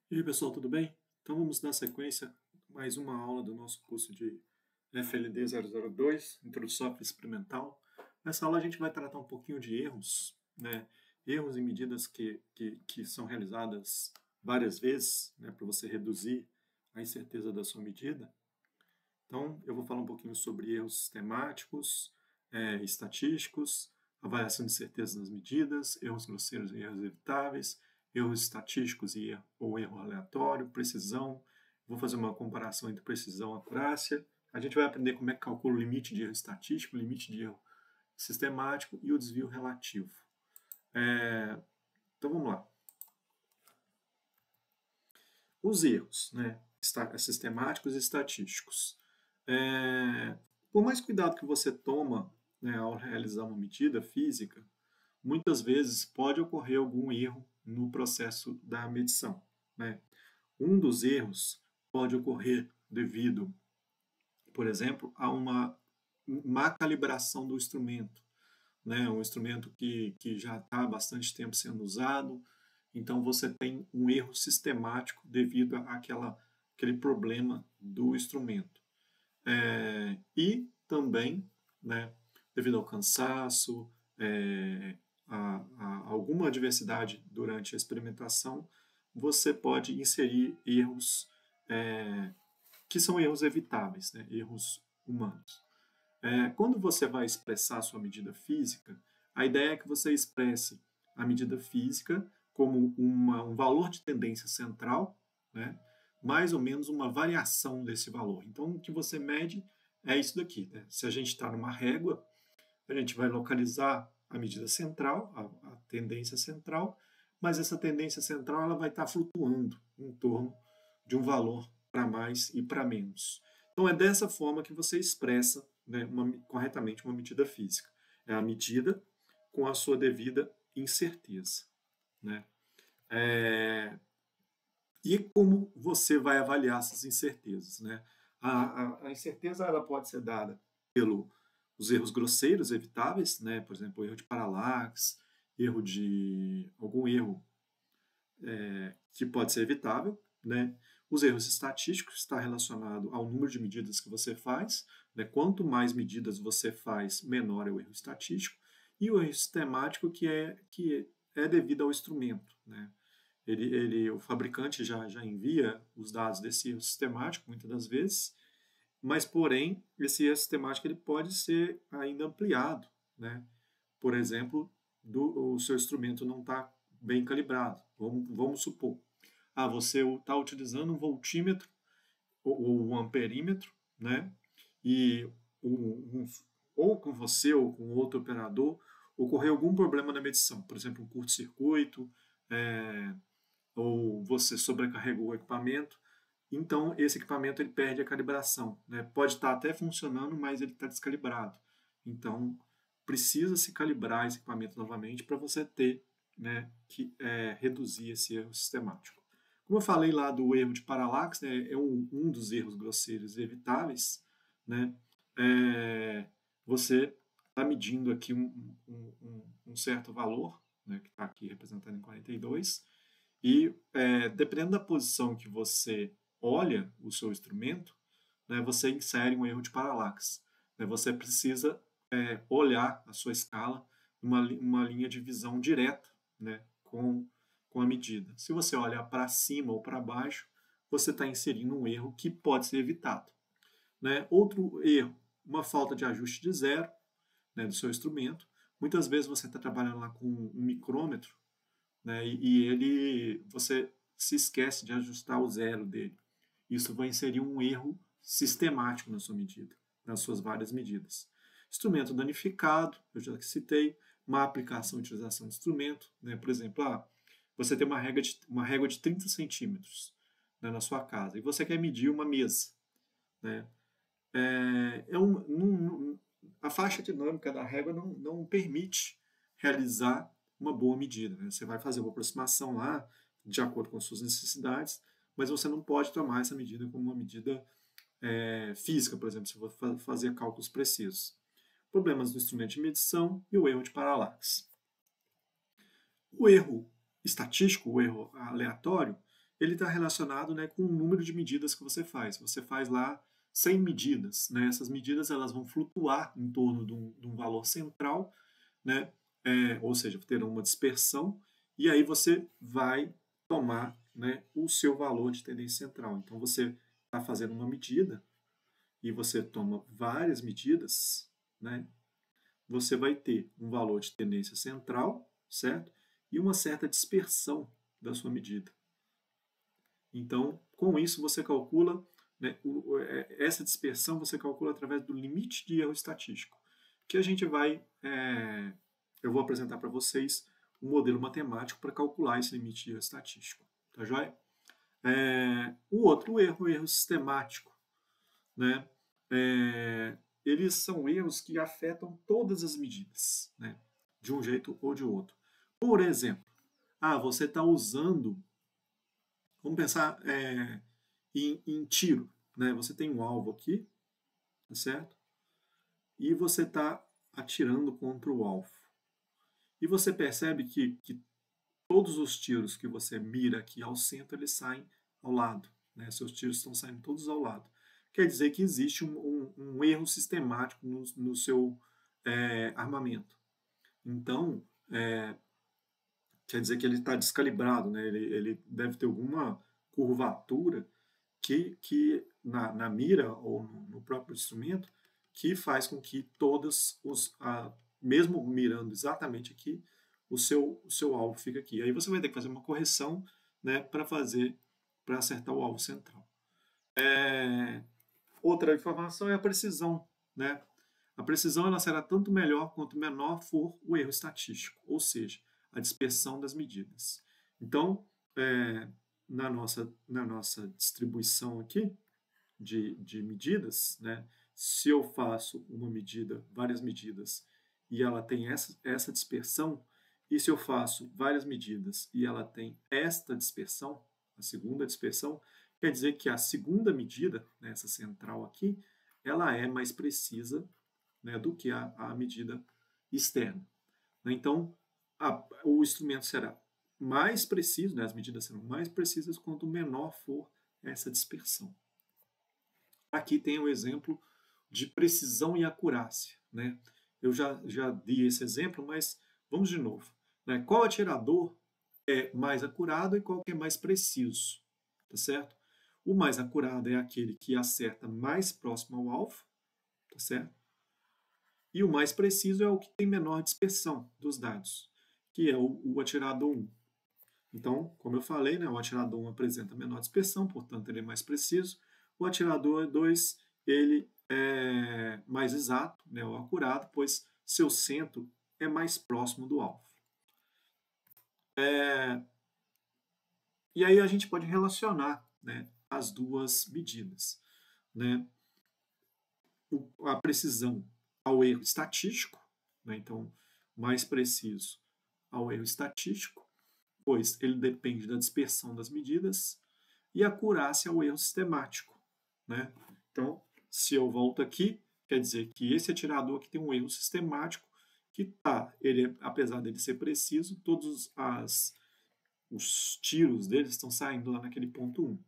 E aí, pessoal, tudo bem? Então vamos dar sequência a mais uma aula do nosso curso de FLD 002, Introdução à Física Experimental. Nessa aula a gente vai tratar um pouquinho de erros, né? Erros e medidas que são realizadas várias vezes, né, para você reduzir a incerteza da sua medida. Então eu vou falar um pouquinho sobre erros sistemáticos, estatísticos, avaliação de certeza nas medidas, erros grosseiros e erros evitáveis, erros estatísticos ou erro aleatório, precisão. Vou fazer uma comparação entre precisão e acurácia. A gente vai aprender como é que calcula o limite de erro estatístico, o limite de erro sistemático e o desvio relativo. Então vamos lá. Os erros, né, sistemáticos e estatísticos. Por mais cuidado que você toma, né, ao realizar uma medida física, muitas vezes pode ocorrer algum erro no processo da medição, né? Um dos erros pode ocorrer devido, por exemplo, a uma má calibração do instrumento, né? Um instrumento que já está há bastante tempo sendo usado, então você tem um erro sistemático devido àquele problema do instrumento. E também, né, devido ao cansaço, a alguma adversidade durante a experimentação, você pode inserir erros que são erros evitáveis, né, erros humanos. Quando você vai expressar a sua medida física, a ideia é que você expresse a medida física como um valor de tendência central, né, mais ou menos uma variação desse valor. Então, o que você mede é isso daqui. Né? Se a gente está numa régua, a gente vai localizar a medida central, a tendência central, mas essa tendência central ela vai estar flutuando em torno de um valor para mais e para menos. Então, é dessa forma que você expressa, né, corretamente uma medida física. É a medida com a sua devida incerteza. Né? E como você vai avaliar essas incertezas? Né? A incerteza ela pode ser dada pelos erros grosseiros evitáveis, né? Por exemplo, erro de paralaxe, algum erro que pode ser evitável. Né? Os erros estatísticos está relacionado ao número de medidas que você faz. Né? Quanto mais medidas você faz, menor é o erro estatístico. E o erro sistemático que é devido ao instrumento. Né? O fabricante já envia os dados desse erro sistemático, muitas das vezes, mas, porém, esse erro sistemático ele pode ser ainda ampliado. Né? Por exemplo, o seu instrumento não está bem calibrado. Vamos supor, você está utilizando um voltímetro ou um amperímetro, né? E ou com você ou com outro operador ocorreu algum problema na medição, por exemplo, um curto-circuito, ou você sobrecarregou o equipamento, então esse equipamento ele perde a calibração. Né? Pode estar até funcionando, mas ele está descalibrado. Então, precisa se calibrar esse equipamento novamente para você ter, né, que reduzir esse erro sistemático. Como eu falei lá do erro de paralaxe, né, é um dos erros grosseiros evitáveis. Né? Você está medindo aqui um certo valor, né, que está aqui representado em 42, e dependendo da posição que você olha o seu instrumento, né, você insere um erro de paralaxe. Né, você precisa olhar a sua escala numa linha de visão direta, né, com a medida. Se você olhar para cima ou para baixo, você está inserindo um erro que pode ser evitado. Né? Outro erro, uma falta de ajuste de zero, né, do seu instrumento. Muitas vezes você está trabalhando lá com um micrômetro, né, você se esquece de ajustar o zero dele. Isso vai inserir um erro sistemático na sua medida, nas suas várias medidas. Instrumento danificado, eu já citei, má aplicação e utilização de instrumento. Né? Por exemplo, você tem uma régua de 30 centímetros, né, na sua casa e você quer medir uma mesa. Né? A faixa dinâmica da régua não permite realizar uma boa medida. Né? Você vai fazer uma aproximação lá, de acordo com as suas necessidades, mas você não pode tomar essa medida como uma medida física, por exemplo, se for fazer cálculos precisos. Problemas do instrumento de medição e o erro de paralaxe. O erro estatístico, o erro aleatório, ele está relacionado, né, com o número de medidas que você faz. Você faz lá 100 medidas, né? Essas medidas elas vão flutuar em torno de um valor central, né? Ou seja, terão uma dispersão, e aí você vai tomar, né, o seu valor de tendência central. Então você está fazendo uma medida e você toma várias medidas, né? Você vai ter um valor de tendência central, certo? E uma certa dispersão da sua medida. Então, com isso você calcula, né, essa dispersão você calcula através do limite de erro estatístico, que a gente vai, eu vou apresentar para vocês um modelo matemático para calcular esse limite de erro estatístico, tá joia? O outro erro, o erro sistemático, né? Eles são erros que afetam todas as medidas, né? De um jeito ou de outro. Por exemplo, você está usando, vamos pensar em tiro, né? Você tem um alvo aqui, tá certo? E você está atirando contra o alvo. E você percebe que todos os tiros que você mira aqui ao centro, eles saem ao lado, né? Seus tiros estão saindo todos ao lado. Quer dizer que existe um erro sistemático no seu armamento. Então, quer dizer que ele está descalibrado, né? Ele deve ter alguma curvatura que na mira ou no próprio instrumento que faz com que todas mesmo mirando exatamente aqui, o seu alvo fica aqui. Aí você vai ter que fazer uma correção, né, para acertar o alvo central. Outra informação é a precisão, né? A precisão ela será tanto melhor quanto menor for o erro estatístico, ou seja, a dispersão das medidas. Então, na nossa distribuição aqui de medidas, né, se eu faço uma medida, várias medidas, e ela tem essa dispersão, e se eu faço várias medidas e ela tem esta dispersão, a segunda dispersão, quer dizer que a segunda medida, né, essa central aqui, ela é mais precisa, né, do que a medida externa. Então, o instrumento será mais preciso, né, as medidas serão mais precisas quanto menor for essa dispersão. Aqui tem o exemplo de precisão e acurácia, né? Eu já dei esse exemplo, mas vamos de novo, né? Qual atirador é mais acurado e qual que é mais preciso, tá certo? O mais acurado é aquele que acerta mais próximo ao alvo, tá certo? E o mais preciso é o que tem menor dispersão dos dados, que é o atirador 1. Então, como eu falei, né, o atirador 1 apresenta menor dispersão, portanto ele é mais preciso. O atirador 2, ele é mais exato, né, ou acurado, pois seu centro é mais próximo do alvo. E aí a gente pode relacionar, né, as duas medidas, né? A precisão ao erro estatístico, né? Então, mais preciso ao erro estatístico, pois ele depende da dispersão das medidas, e a acurácia ao erro sistemático, né? Então, se eu volto aqui, quer dizer que esse atirador aqui tem um erro sistemático que apesar dele ser preciso, todos os tiros dele estão saindo lá naquele ponto 1.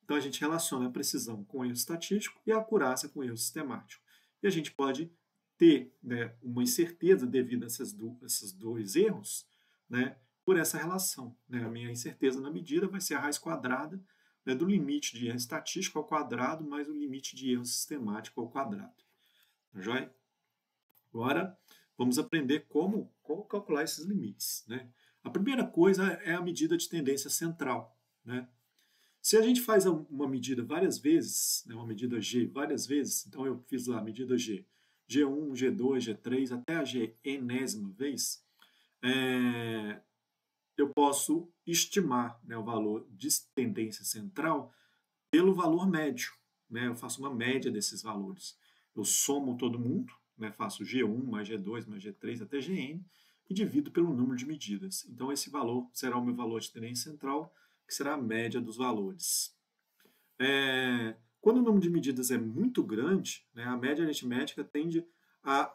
Então a gente relaciona a precisão com o erro estatístico e a acurácia com o erro sistemático. E a gente pode ter, né, uma incerteza devido a esses dois erros, né, por essa relação, né? A minha incerteza na medida vai ser a raiz quadrada, né, do limite de erro estatístico ao quadrado mais o limite de erro sistemático ao quadrado. Tá joia? Agora, vamos aprender como calcular esses limites, né? A primeira coisa é a medida de tendência central, né? Se a gente faz uma medida várias vezes, né, uma medida G várias vezes, então eu fiz lá a medida G, G1, G2, G3, até a G-enésima vez, eu posso estimar, né, o valor de tendência central pelo valor médio, né? Eu faço uma média desses valores. Eu somo todo mundo, né, faço G1 mais G2 mais G3 até Gn e divido pelo número de medidas. Então esse valor será o meu valor de tendência central, que será a média dos valores. Quando o número de medidas é muito grande, né, a média aritmética tende a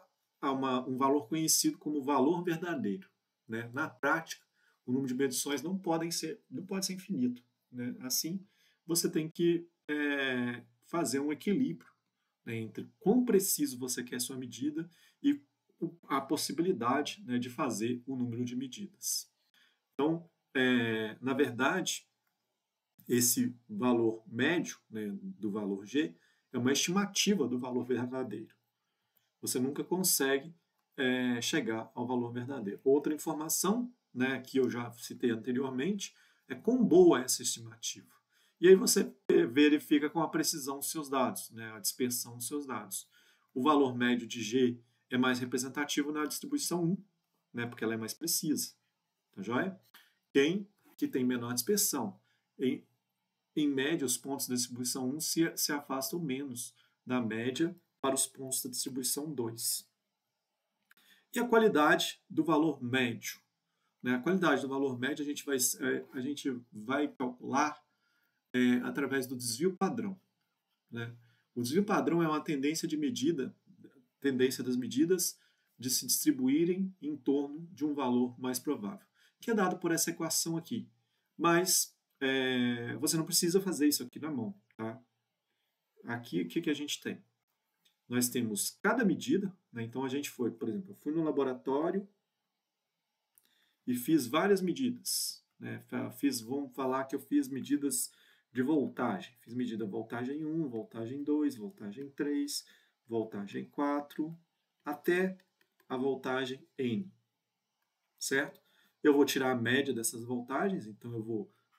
um valor conhecido como valor verdadeiro, né? Na prática, o número de medições não pode ser infinito, né? Assim, você tem que fazer um equilíbrio, né, entre quão preciso você quer a sua medida e a possibilidade, né, de fazer o número de medidas. Então, na verdade, esse valor médio, né, do valor G é uma estimativa do valor verdadeiro. Você nunca consegue chegar ao valor verdadeiro. Outra informação, né, que eu já citei anteriormente, é quão boa é essa estimativa. E aí você verifica com a precisão os seus dados, né, a dispersão dos seus dados. O valor médio de G é mais representativo na distribuição 1, né, porque ela é mais precisa. Tá joia? Quem que tem menor dispersão? Em média, os pontos da distribuição 1 se afastam menos da média para os pontos da distribuição 2. E a qualidade do valor médio? Né? A qualidade do valor médio a gente vai calcular através do desvio padrão. Né? O desvio padrão é uma tendência das medidas de se distribuírem em torno de um valor mais provável, que é dado por essa equação aqui. Mas você não precisa fazer isso aqui na mão. Tá? Aqui, o que a gente tem? Nós temos cada medida, né? Então a gente foi, por exemplo, eu fui no laboratório e fiz várias medidas. Né? Vamos falar que eu fiz medidas de voltagem. Fiz medida voltagem 1, voltagem 2, voltagem 3, voltagem 4, até a voltagem N. Certo? Eu vou tirar a média dessas voltagens, então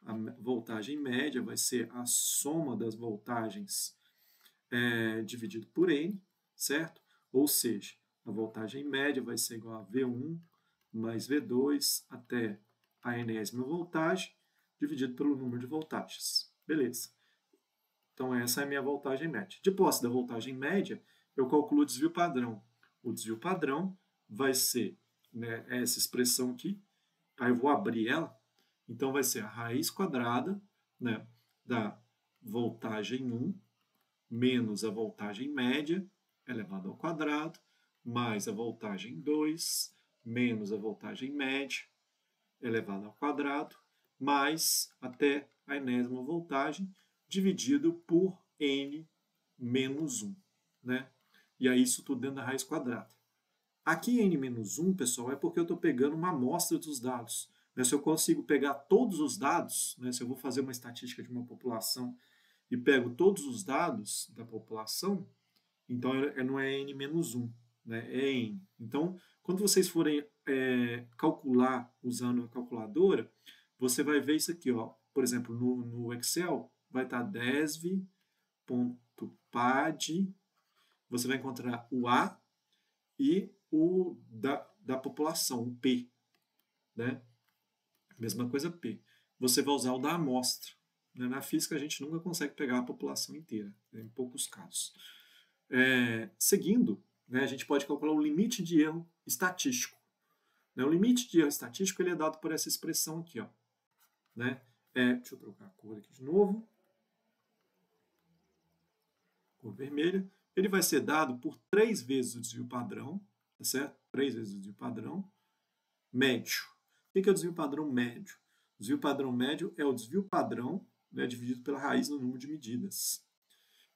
a voltagem média vai ser a soma das voltagens dividido por N, certo? Ou seja, a voltagem média vai ser igual a V1 mais V2 até a enésima voltagem, dividido pelo número de voltagens. Beleza. Então, essa é a minha voltagem média. De posse da voltagem média, eu calculo o desvio padrão. O desvio padrão vai ser, né, essa expressão aqui. Aí eu vou abrir ela. Então, vai ser a raiz quadrada, né, da voltagem 1 menos a voltagem média elevado ao quadrado, mais a voltagem 2, menos a voltagem média elevado ao quadrado, mais até a enésima voltagem, dividido por n menos 1. Né? E aí isso tudo dentro da raiz quadrada. Aqui n menos 1, pessoal, é porque eu estou pegando uma amostra dos dados. Né? Se eu consigo pegar todos os dados, né? Se eu vou fazer uma estatística de uma população e pego todos os dados da população, então não é n menos 1, né? É n. Então, quando vocês forem calcular usando a calculadora, você vai ver isso aqui, ó. Por exemplo, no Excel, vai estar desv.pad, você vai encontrar o A e o da população, o P. Né? Mesma coisa P. Você vai usar o da amostra. Na física, a gente nunca consegue pegar a população inteira, em poucos casos. Seguindo, né, a gente pode calcular o limite de erro estatístico. Né? O limite de erro estatístico ele é dado por essa expressão aqui. Ó, né? Deixa eu trocar a cor aqui de novo. Cor vermelha. Ele vai ser dado por 3 vezes o desvio padrão, tá certo? 3 vezes o desvio padrão médio. O que é o desvio padrão médio? O desvio padrão médio é o desvio padrão, né, dividido pela raiz no número de medidas.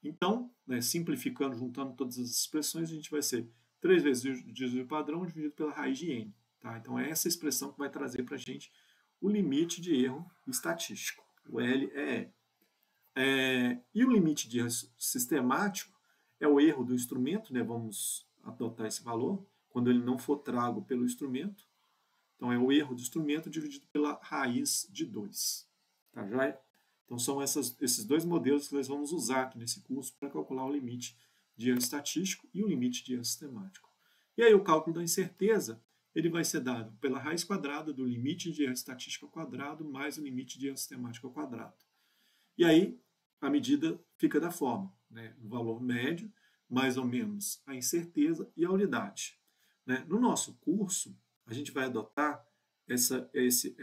Então, né, simplificando, juntando todas as expressões, a gente vai ser 3 vezes o desvio padrão dividido pela raiz de n. Tá? Então, é essa expressão que vai trazer para a gente o limite de erro estatístico, o LEE. E o limite de erro sistemático é o erro do instrumento, né, vamos adotar esse valor, quando ele não for trago pelo instrumento. Então, é o erro do instrumento dividido pela raiz de 2. Tá joia? Então, são esses dois modelos que nós vamos usar aqui nesse curso para calcular o limite de erro estatístico e o limite de erro sistemático. E aí, o cálculo da incerteza ele vai ser dado pela raiz quadrada do limite de erro estatístico ao quadrado mais o limite de erro sistemático ao quadrado. E aí, a medida fica da forma, né? O valor médio, mais ou menos a incerteza e a unidade. Né? No nosso curso, a gente vai adotar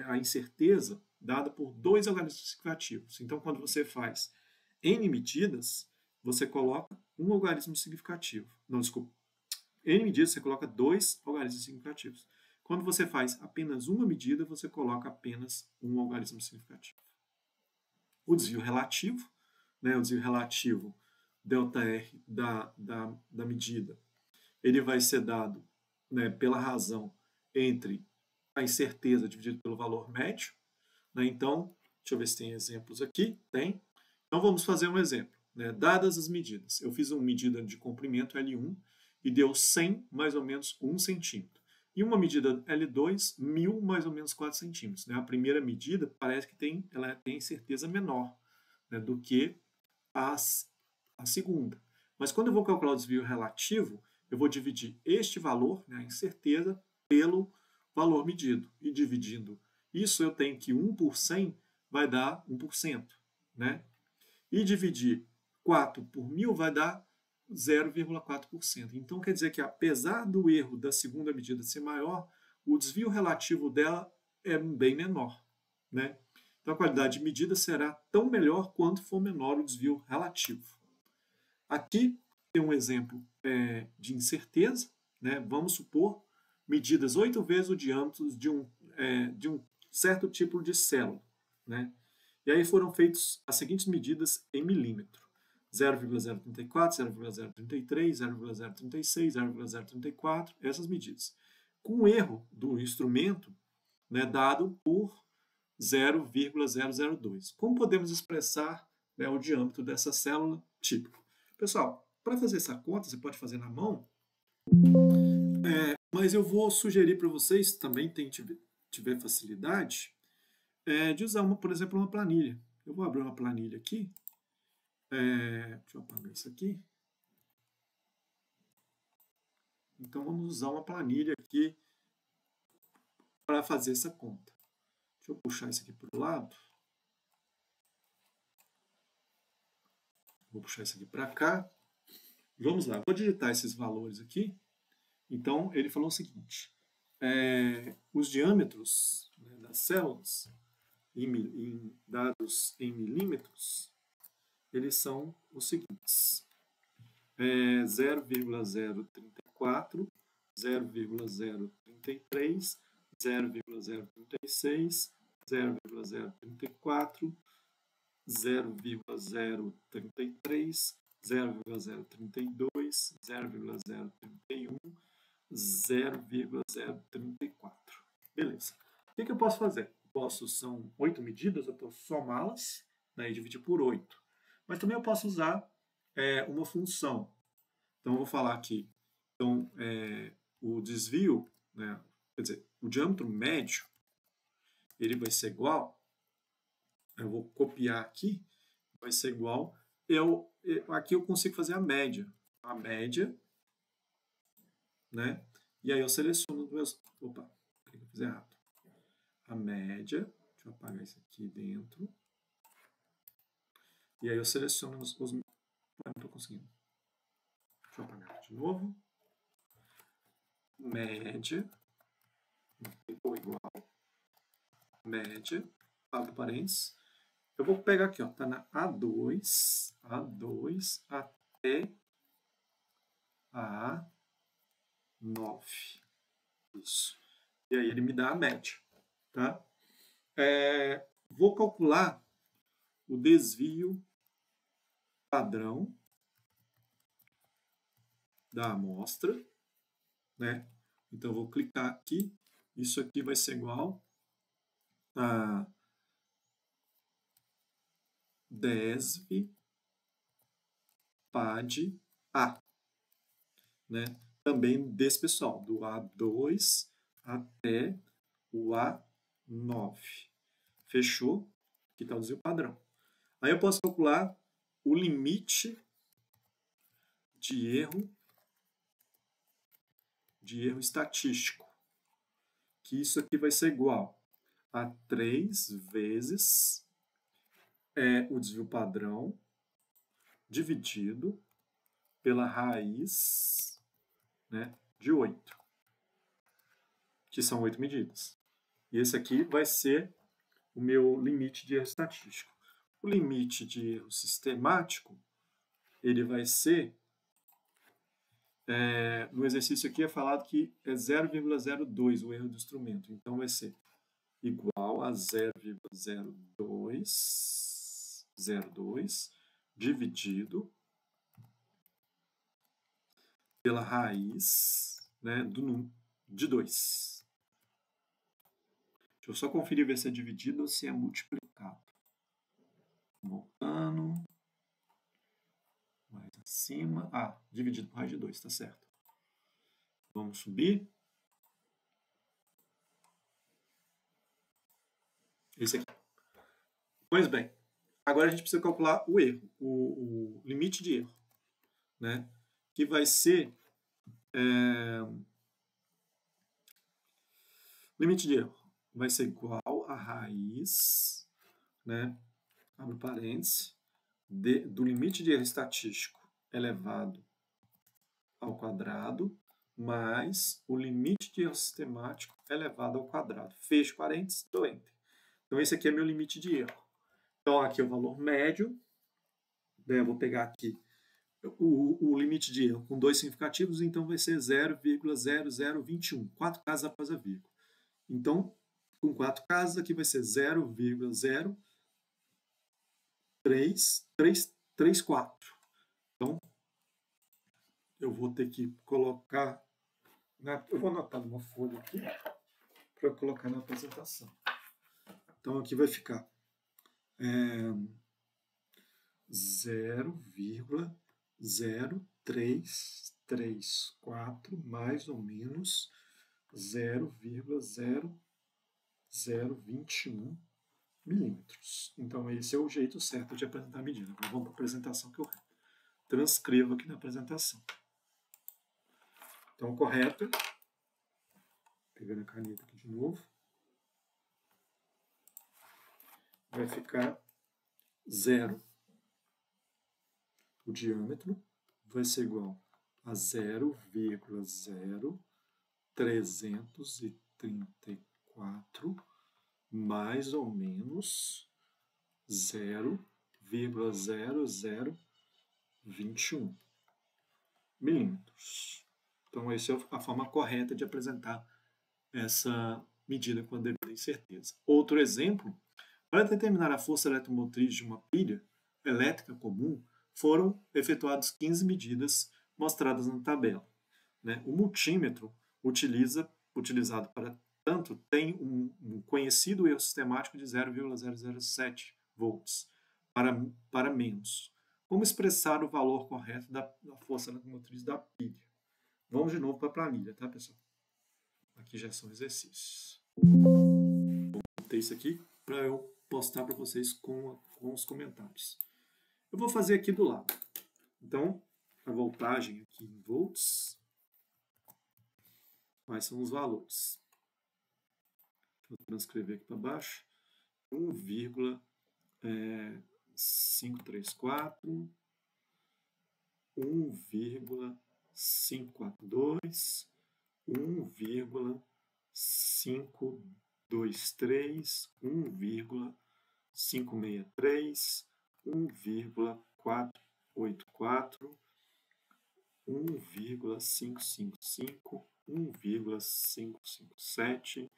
a incerteza dada por 2 algarismos significativos. Então, quando você faz n medidas, você coloca um algarismo significativo. Não, desculpa. N medidas, você coloca 2 algarismos significativos. Quando você faz apenas uma medida, você coloca apenas um algarismo significativo. o desvio relativo, né? O desvio relativo, ΔR da medida, ele vai ser dado, né, pela razão entre a incerteza dividido pelo valor médio. Né? Então, deixa eu ver se tem exemplos aqui. Tem. Então, vamos fazer um exemplo. Né? Dadas as medidas, eu fiz uma medida de comprimento L1 e deu 100 mais ou menos 1 centímetro. E uma medida L2, 1000 mais ou menos 4 centímetros. Né? A primeira medida parece que ela tem certeza menor, né, do que a segunda. Mas quando eu vou calcular o desvio relativo, eu vou dividir este valor, né, a incerteza, pelo valor medido. E dividindo isso, eu tenho que 1 por 100 vai dar 1%. Né? E dividir 4 por 1000 vai dar 0,4%. Então, quer dizer que, apesar do erro da segunda medida ser maior, o desvio relativo dela é bem menor. Né? Então, a qualidade de medida será tão melhor quanto for menor o desvio relativo. Aqui tem um exemplo de incerteza. Né? Vamos supor medidas 8 vezes o diâmetro de um certo tipo de célula. Né? E aí foram feitas as seguintes medidas em milímetro: 0,034, 0,033, 0,036, 0,034, essas medidas. Com o erro do instrumento, né, dado por 0,002. Como podemos expressar, né, o diâmetro dessa célula típica? Pessoal, para fazer essa conta, você pode fazer na mão, mas eu vou sugerir para vocês, também tiver facilidade, de usar, por exemplo, uma planilha. Eu vou abrir uma planilha aqui. Deixa eu apagar isso aqui. Então, vamos usar uma planilha aqui para fazer essa conta. Deixa eu puxar isso aqui para o lado. Vou puxar isso aqui para cá. Vamos lá, vou digitar esses valores aqui. Então, ele falou o seguinte: os diâmetros, né, das células, dados em milímetros, eles são os seguintes: 0,034, 0,033, 0,036, 0,034, 0,033, 0,032, 0,031, 0,034. Beleza. O que eu posso fazer? São 8 medidas, eu posso somá-las, né, e dividir por 8. Mas também eu posso usar uma função. Então, eu vou falar aqui. Então, o desvio, né, quer dizer, o diâmetro médio, ele vai ser igual, eu vou copiar aqui, vai ser igual, aqui eu consigo fazer a média, né, e aí eu seleciono os meus, opa, o que eu fiz errado? A média, deixa eu apagar isso aqui dentro, e aí eu seleciono os não estou conseguindo, deixa eu apagar de novo, média, ficou igual, média, abro parênteses. Eu vou pegar aqui, ó, tá na A2 até a A9. Isso. E aí ele me dá a média, tá? Vou calcular o desvio padrão da amostra, né? Então eu vou clicar aqui, isso aqui vai ser igual a DESV PAD A, né? Também desse pessoal, do A2 até o A9. Fechou? Aqui está o desvio padrão. Aí eu posso calcular o limite de erro estatístico, que isso aqui vai ser igual a 3 vezes o desvio padrão dividido pela raiz, né, de 8, que são 8 medidas. E esse aqui vai ser o meu limite de erro estatístico. O limite de erro sistemático, ele vai ser, no exercício aqui é falado que é 0,02 o erro do instrumento. Então vai ser igual a 0,02 0,2 dividido pela raiz, né, de 2. Deixa eu só conferir ver se é dividido ou se é multiplicado. Voltando. Mais acima. Ah, dividido por raiz de 2, tá certo. Vamos subir. Esse aqui. Pois bem, agora a gente precisa calcular o erro, o limite de erro, né? Que vai ser limite de erro vai ser igual a raiz, né? Abre parênteses, do limite de erro estatístico elevado ao quadrado mais o limite de erro sistemático elevado ao quadrado. Fecho parênteses, dou enter. Então esse aqui é meu limite de erro. Então aqui é o valor médio, né? Eu vou pegar aqui o limite de erro com 2 significativos, então vai ser 0,0021, 4 casas após a vírgula. Então, com 4 casas, aqui vai ser 0,0334. Então, eu vou ter que colocar... eu vou anotar numa folha aqui para colocar na apresentação. Então, aqui vai ficar 0,0334 mais ou menos 0,0021 milímetros. Então, esse é o jeito certo de apresentar a medida. Agora vamos para a apresentação que eu transcrevo aqui na apresentação. Então, correto. Pegando a caneta aqui de novo. Vai ficar 0. O diâmetro vai ser igual a 0,0334 mais ou menos 0,0021 milímetros. Então, essa é a forma correta de apresentar essa medida com a devida incerteza. Outro exemplo, para determinar a força eletromotriz de uma pilha elétrica comum, foram efetuadas 15 medidas mostradas na tabela, né? O multímetro utilizado para tanto tem um conhecido erro sistemático de 0,007 volts para menos. Como expressar o valor correto da força eletromotriz da pilha? Vamos de novo para a planilha, tá, pessoal? Aqui já são exercícios. Vou ter isso aqui para eu postar para vocês com os comentários. Eu vou fazer aqui do lado. Então, a voltagem aqui em volts. Quais são os valores? Vou transcrever aqui para baixo. 1,534, 1,542, 1,523, 1,563, 1,484, 1,555, 1,557,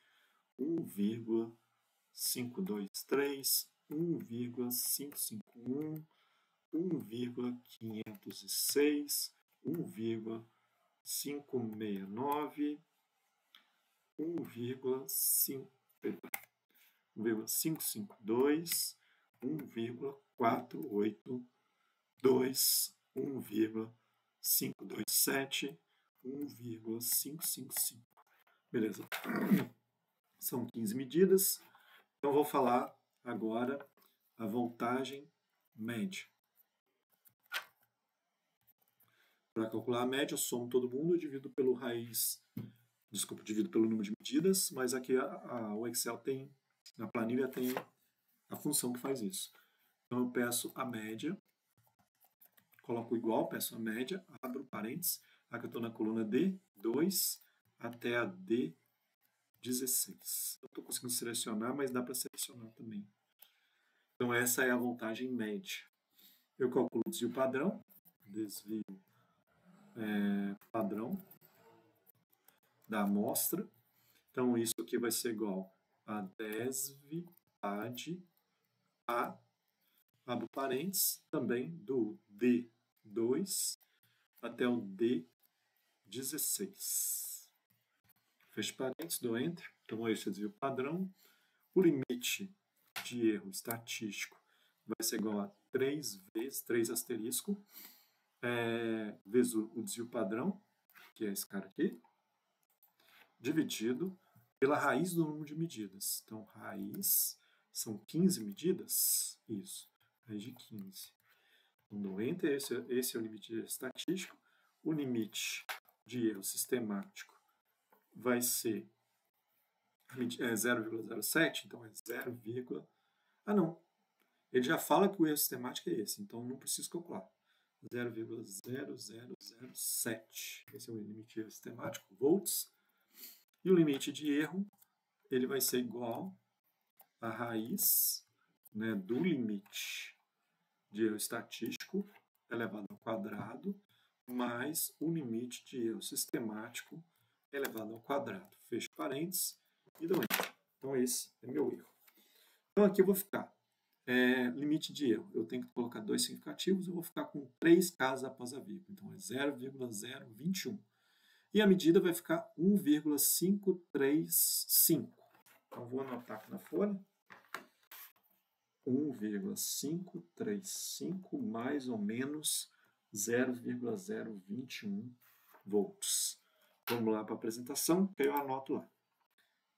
1,523, 1,551, 1,506, 1,569, 1,552, 1,482, 1,527, 1,555. Beleza? São 15 medidas. Então, vou falar agora a voltagem média. Para calcular a média, eu somo todo mundo, divido pelo número de medidas, mas aqui o Excel tem, na planilha tem a função que faz isso. Então, eu peço a média, coloco igual, peço a média, abro parênteses, aqui eu estou na coluna D2 até a D16. Eu estou conseguindo selecionar, mas dá para selecionar também. Então, essa é a voltagem média. Eu calculo o desvio padrão, padrão da amostra. Então, isso aqui vai ser igual a desviade a abro parênteses, também do D2 até o D16. Fecho parênteses, dou Enter. Então, esse é o desvio padrão. O limite de erro estatístico vai ser igual a 3 vezes, 3 asterisco, vezes o desvio padrão, que é esse cara aqui, dividido pela raiz do número de medidas. Então, raiz são 15 medidas? Isso, raiz de 15. Então, dou Enter, esse é o limite de erro estatístico. O limite de erro sistemático vai ser 0,07, então é 0, ah não, ele já fala que o erro sistemático é esse, então não preciso calcular. 0,0007, esse é o limite de erro sistemático, volts. E o limite de erro, ele vai ser igual à raiz, né, do limite de erro estatístico elevado ao quadrado, mais o limite de erro sistemático elevado ao quadrado. Fecho parênteses e dou Enter. Então, esse é meu erro. Então, aqui eu vou ficar. Limite de erro. Eu tenho que colocar 2 significativos, eu vou ficar com 3 casas após a vírgula. Então, é 0,021. E a medida vai ficar 1,535. Então, vou anotar aqui na folha. 1,535 mais ou menos 0,021 volts. Vamos lá para a apresentação, que eu anoto lá. Vou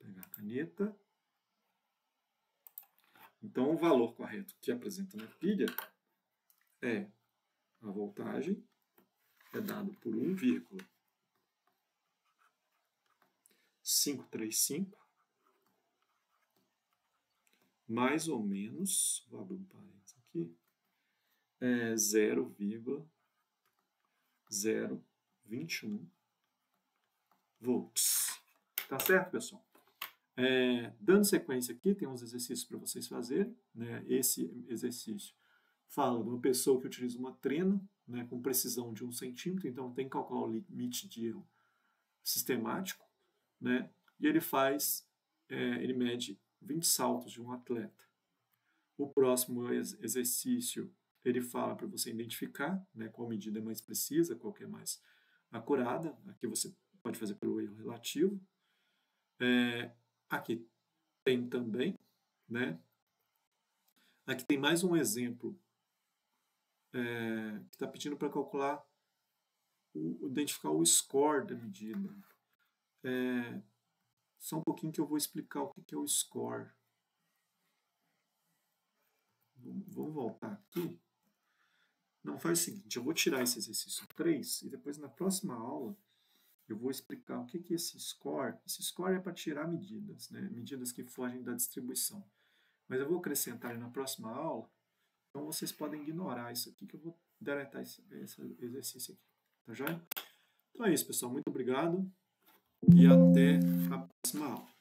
pegar a caneta. Então, o valor correto que apresenta na pilha é a voltagem, é dado por 1,535, mais ou menos, vou abrir um parênteses aqui, 0,021 volts. Tá certo, pessoal? Dando sequência aqui, tem uns exercícios para vocês fazerem. Né? Esse exercício fala de uma pessoa que utiliza uma trena, né, com precisão de 1 centímetro, então tem que calcular o limite de erro sistemático, né? E ele ele mede 20 saltos de um atleta. O próximo exercício, ele fala para você identificar, né, qual medida é mais precisa, qual que é mais acurada. Aqui você pode fazer pelo erro relativo. Aqui tem também, né? Aqui tem mais um exemplo que está pedindo para calcular, identificar o score da medida. Só um pouquinho que eu vou explicar o que é o score. Vamos voltar aqui. Não, faz o seguinte, eu vou tirar esse exercício 3 e depois na próxima aula eu vou explicar o que é esse score. Esse score é para tirar medidas, né? Medidas que fogem da distribuição. Mas eu vou acrescentar na próxima aula, então vocês podem ignorar isso aqui, que eu vou deletar esse exercício aqui. Tá joia? Então é isso, pessoal. Muito obrigado e até a próxima aula.